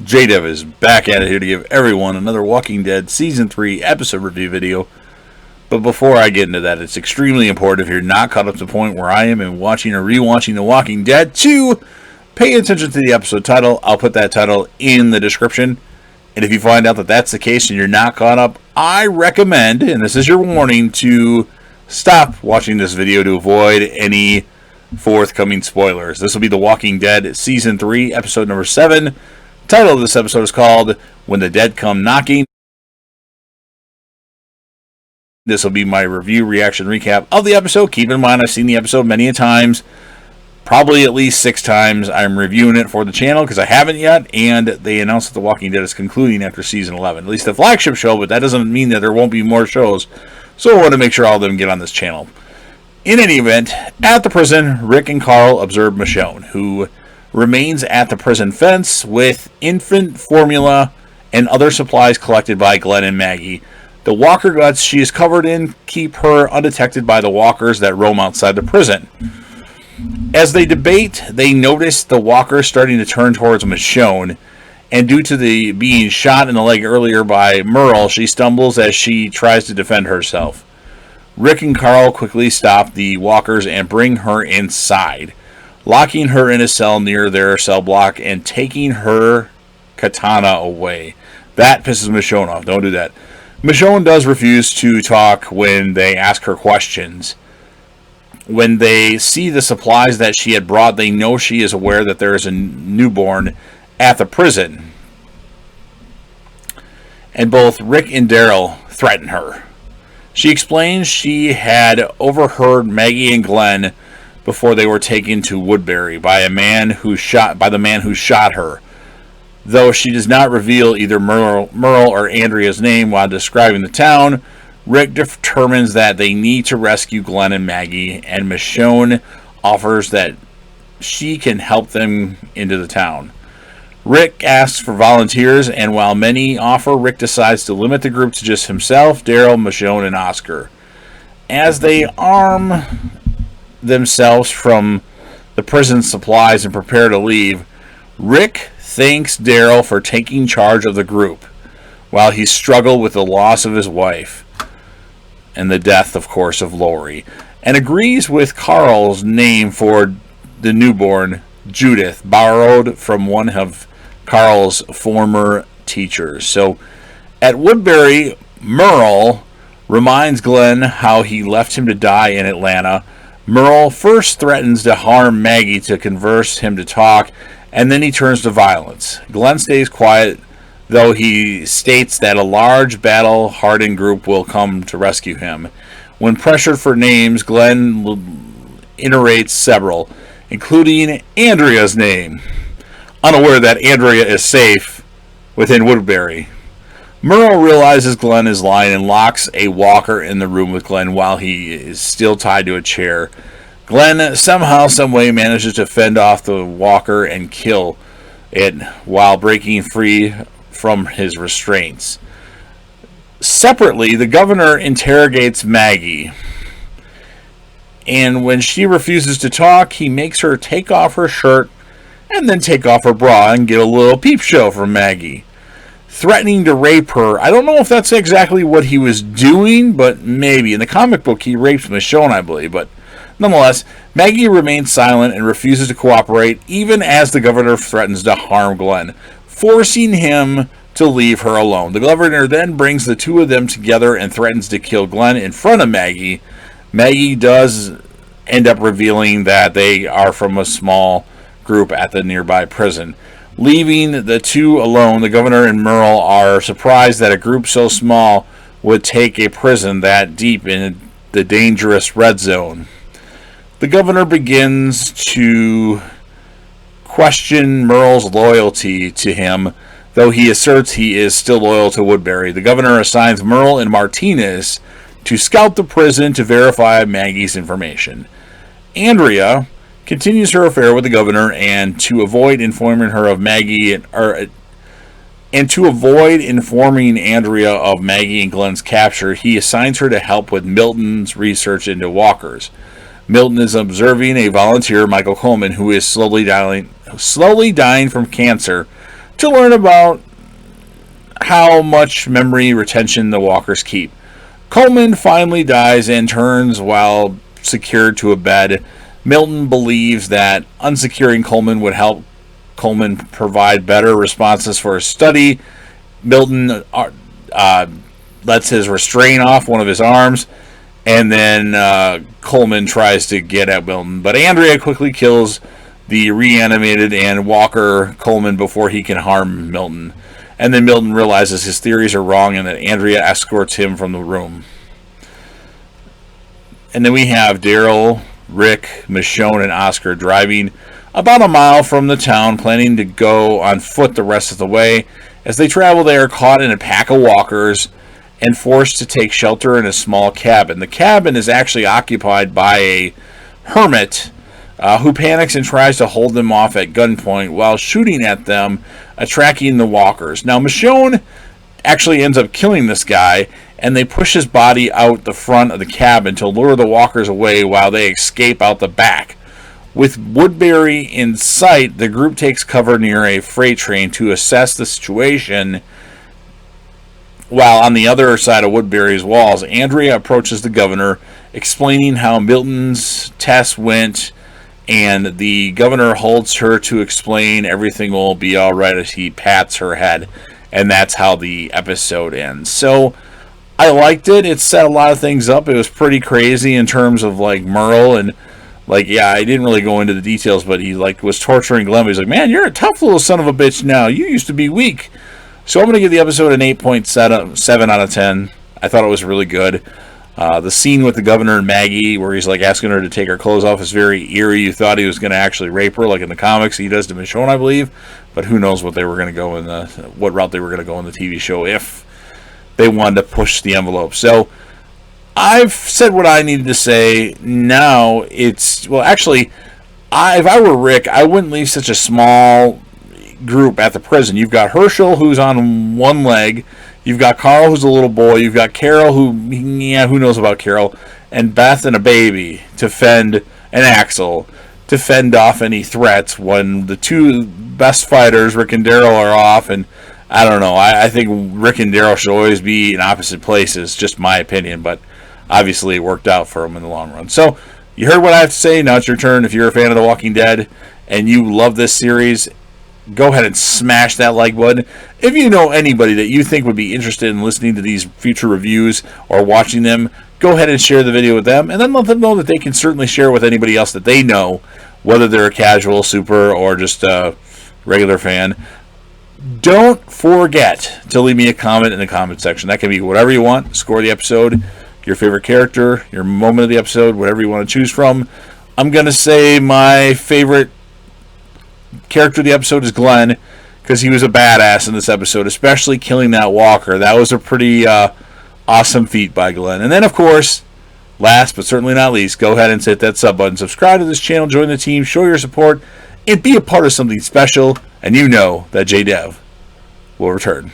JDev is back at it here to give everyone another Walking Dead Season 3 episode review video. But before I get into that, it's extremely important, if you're not caught up to the point where I am in watching or rewatching The Walking Dead, to pay attention to the episode title. I'll put that title in the description. And if you find out that that's the case and you're not caught up, I recommend, and this is your warning, to stop watching this video to avoid any forthcoming spoilers. This will be The Walking Dead Season 3, Episode number 7. The title of this episode is called When the Dead Come Knocking. This will be my review, reaction, recap of the episode. Keep in mind, I've seen the episode many a times. Probably at least 6 times. I'm reviewing it for the channel because I haven't yet. And they announced that The Walking Dead is concluding after Season 11. At least the flagship show, but that doesn't mean that there won't be more shows. So I want to make sure all of them get on this channel. In any event, at the prison, Rick and Carl observe Michonne, who remains at the prison fence with infant formula and other supplies collected by Glenn and Maggie. The walker guts she is covered in keep her undetected by the walkers that roam outside the prison. As they debate, they notice the walker starting to turn towards Michonne, and due to the being shot in the leg earlier by Merle, she stumbles as she tries to defend herself. Rick and Carl quickly stop the walkers and bring her inside, locking her in a cell near their cell block and taking her katana away. That pisses Michonne off. Don't do that. Michonne does refuse to talk when they ask her questions. When they see the supplies that she had brought, they know she is aware that there is a newborn at the prison. And both Rick and Daryl threaten her. She explains she had overheard Maggie and Glenn before they were taken to Woodbury by the man who shot her. Though she does not reveal either Merle or Andrea's name while describing the town, Rick determines that they need to rescue Glenn and Maggie, and Michonne offers that she can help them into the town. Rick asks for volunteers, and while many offer, Rick decides to limit the group to just himself, Daryl, Michonne, and Oscar. As they arm themselves from the prison supplies and prepare to leave, Rick thanks Daryl for taking charge of the group while he struggled with the loss of his wife and the death, of course, of Lori, and agrees with Carl's name for the newborn, Judith, borrowed from one of Carl's former teachers. So at Woodbury, Merle reminds Glenn how he left him to die in Atlanta. Merle first threatens to harm Maggie to converse him to talk, and then he turns to violence. Glenn stays quiet, though he states that a large battle-hardened group will come to rescue him. When pressured for names, Glenn iterates several, including Andrea's name, unaware that Andrea is safe within Woodbury. Merle realizes Glenn is lying and locks a walker in the room with Glenn while he is still tied to a chair. Glenn somehow, someway manages to fend off the walker and kill it while breaking free from his restraints. Separately, the governor interrogates Maggie, and when she refuses to talk, he makes her take off her shirt and then take off her bra and get a little peep show from Maggie, threatening to rape her. I don't know if that's exactly what he was doing, but maybe. In the comic book, he rapes Michonne, I believe, but nonetheless, Maggie remains silent and refuses to cooperate, even as the governor threatens to harm Glenn, forcing him to leave her alone. The governor then brings the two of them together and threatens to kill Glenn in front of Maggie. Maggie does end up revealing that they are from a small group at the nearby prison. Leaving the two alone, the governor and Merle are surprised that a group so small would take a prison that deep in the dangerous red zone. The governor begins to question Merle's loyalty to him, though he asserts he is still loyal to Woodbury. The governor assigns Merle and Martinez to scout the prison to verify Maggie's information. Andrea continues her affair with the governor, and to avoid informing her of Maggie, and to avoid informing Andrea of Maggie and Glenn's capture, he assigns her to help with Milton's research into walkers. Milton is observing a volunteer, Michael Coleman, who is slowly dying from cancer, to learn about how much memory retention the walkers keep. Coleman finally dies and turns while secured to a bed. Milton believes that unsecuring Coleman would help Coleman provide better responses for his study. Milton lets his restraint off one of his arms, and then Coleman tries to get at Milton. But Andrea quickly kills the reanimated and Walker Coleman before he can harm Milton. And then Milton realizes his theories are wrong and that Andrea escorts him from the room. And then we have Daryl, Rick, Michonne, and Oscar driving about a mile from the town, planning to go on foot the rest of the way. As they travel, they are caught in a pack of walkers and forced to take shelter in a small cabin. The cabin is actually occupied by a hermit who panics and tries to hold them off at gunpoint while shooting at them, attracting the walkers. Now, Michonne actually ends up killing this guy, and they push his body out the front of the cabin to lure the walkers away while they escape out the back. With Woodbury in sight, the group takes cover near a freight train to assess the situation. While on the other side of Woodbury's walls, Andrea approaches the governor, explaining how Milton's test went, and the governor holds her to explain everything will be all right as he pats her head. And that's how the episode ends. So I liked it. It set a lot of things up. It was pretty crazy in terms of like Merle and like, yeah, I didn't really go into the details, but he like was torturing Glenn. He's like, man, you're a tough little son of a bitch now. You used to be weak. So I'm going to give the episode an 8.7 out of 10. I thought it was really good. The scene with the governor and Maggie, where he's like asking her to take her clothes off, is very eerie. You thought he was going to actually rape her, like in the comics he does to Michonne, I believe. But who knows what they were going to go in what route they were going to go in the TV show if they wanted to push the envelope. So I've said what I needed to say. Now it's actually, if I were Rick, I wouldn't leave such a small group at the prison. You've got Herschel, who's on one leg. You've got Carl, who's a little boy. You've got Carol, who knows about Carol, and Beth and a baby to fend, and Axel to fend off any threats when the two best fighters, Rick and Daryl, are off. And I don't know. I think Rick and Daryl should always be in opposite places. Just my opinion, but obviously it worked out for them in the long run. So you heard what I have to say. Now it's your turn. If you're a fan of The Walking Dead and you love this series, go ahead and smash that like button. If you know anybody that you think would be interested in listening to these future reviews or watching them, go ahead and share the video with them, and then let them know that they can certainly share with anybody else that they know, whether they're a casual, super, or just a regular fan. Don't forget to leave me a comment in the comment section. That can be whatever you want. Score the episode, your favorite character, your moment of the episode, whatever you want to choose from. I'm going to say my favorite character of the episode is Glenn, because he was a badass in this episode, especially killing that walker. That was a pretty awesome feat by Glenn. And then, of course, last but certainly not least, go ahead and hit that sub button. Subscribe to this channel, join the team, show your support, and be a part of something special. And you know that JDev will return.